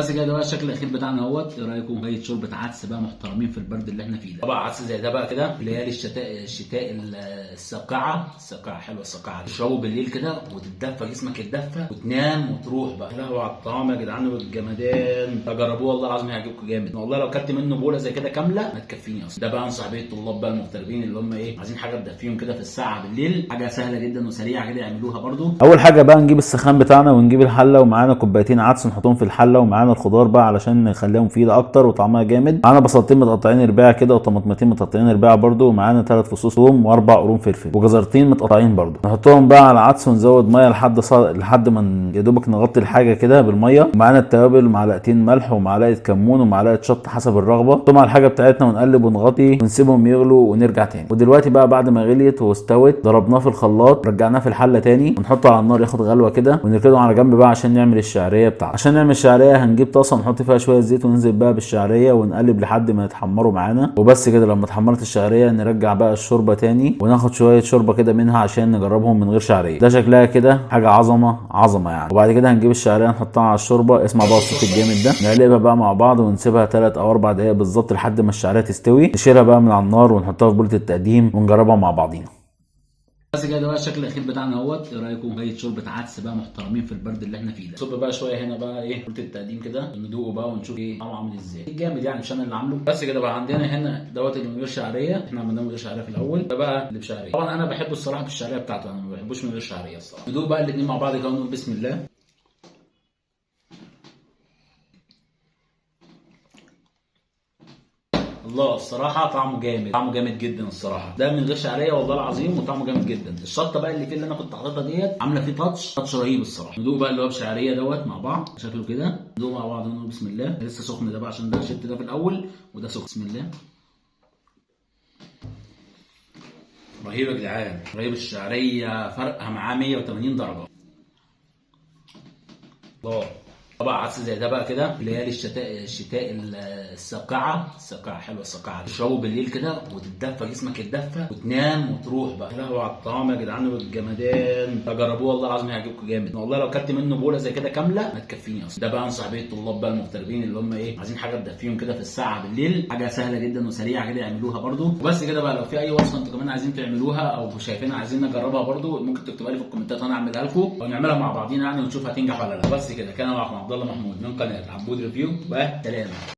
بس كده ده بقى الشكل الاخير بتاعنا اهوت. ايه رايكم؟ شويه شوربه عدس بقى محترمين في البرد اللي احنا فيه ده. طبعا عدس زي ده بقى كده في ليالي الشتاء الساقعه حلوه الساقعه دي. تشربه بالليل كده وتتدفى، جسمك يتدفى وتنام وتروح بقى. يا لهوي على الطعم يا جدعان والجمدان، فجربوه والله العظيم هيعجبكم جامد. والله لو كلت منه بوله زي كده كامله ما تكفيني اصلا. ده بقى انصح بيه الطلاب بقى المغتربين اللي هم عايزين حاجه تدفيهم كده في الساعه بالليل. حاجه سهله جدا وسريعه كده يعملوها برده. اول حاجه بقى نجيب السخان بتاعنا ونجيب الحله، ومعانا كوبايتين عدس نحطهم في الحله، ومعانا الخضار بقى علشان نخليها مفيده اكتر وطعمها جامد. معانا بصلتين متقطعين رباع كده وطماطمتين متقطعين رباع برده، ومعانا 3 فصوص ثوم واربع قرون فلفل وجزرتين متقطعين برده. نحطهم بقى على العدس ونزود ميه لحد ما يا دوبك نغطي الحاجه كده بالميه. ومعانا التوابل ومعلقتين ملح ومعلقه كمون ومعلقه شطه حسب الرغبه. نحطهم على الحاجه بتاعتنا ونقلب ونغطي ونسيبهم يغلوا ونرجع تاني. ودلوقتي بقى بعد ما غليت واستوت ضربناه في الخلاط، رجعناه في الحله تاني ونحطه على النار ياخد غلوه كده، ونركنه على جنب بقى عشان نعمل الشعريه بتاعته. عشان نعمل الشعريه هنجيب طاسه نحط فيها شويه زيت وننزل بقى بالشعريه ونقلب لحد ما يتحمروا معانا. وبس كده لما اتحمرت الشعريه نرجع بقى الشوربه تاني وناخد شويه شوربه كده منها عشان نجربهم من غير شعريه. ده شكلها كده حاجه عظمه يعني. وبعد كده هنجيب الشعريه نحطها على الشوربه، اسمع بقى الصوت الجامد ده، نقلبها بقى مع بعض ونسيبها 3 أو 4 دقايق بالظبط لحد ما الشعريه تستوي. نشيلها بقى من على النار ونحطها في بوله التقديم ونجربها مع بعضينا. بس كده ده بقى الشكل الاخير بتاعنا اهوت. ايه رايكم؟ شويه شوربه عدس بقى محترمين في البرد اللي احنا فيه ده. صب بقى شويه هنا بقى قلت التقديم كده ندوقه بقى ونشوف طعمه عامل ازاي. جامد يعني مش انا اللي عامله. بس كده بقى عندنا هنا دوت اللي من غير شعريه، احنا عملناه من غير شعريه في الاول. ده بقى اللي بشعريه. طبعا انا بحبه الصراحه بالشعريه بتاعته، انا ما بحبوش من غير شعريه الصراحه. ندوق بقى الاثنين مع بعض كده ونقول بسم الله. الله الصراحه طعمه جامد جدا الصراحه. ده من غير شعريه والله العظيم وطعمه جامد جدا. الشطه بقى اللي فيه اللي انا كنت حاططها ديت عامله فيه تاتش رهيب الصراحه. ندوق بقى اللي هو بشعريه دوت مع بعض شكله كده. ندوق مع بعض ونقول بسم الله. لسه سخن ده بقى عشان ده شفت ده في الاول وده سخن. بسم الله. رهيب يا جدعان، رهيب. الشعريه فرقها معاه 180 درجه. الله. طبعا عدس زي ده بقى كده في ليالي الشتاء الساقعه حلوه الساقعه دي. تشربه بالليل كده وتتدفى، جسمك يتدفى وتنام وتروح بقى. يا لهوي على الطعم يا جدعان والجمدان، فجربوه والله العظيم هيعجبكم جامد. والله لو كلت منه بوله زي كده كامله ما تكفيني اصلا. ده بقى انصح بيه الطلاب بقى المغتربين اللي هم عايزين حاجه تدفيهم كده في الساعه بالليل. حاجه سهله جدا وسريعه كده يعملوها برده. وبس كده بقى لو في اي وصفه انتوا كمان عايزين تعملوها او شايفينها عايزين نجربها برده ممكن تكتبها لي في الكومنتات وانا اعملها لكم ونعملها مع بعضينا يعني ونشوف هتنجح ولا لا. بس كده كان معكم عبد الله محمود من قناه عبود ريفيو. وسلام.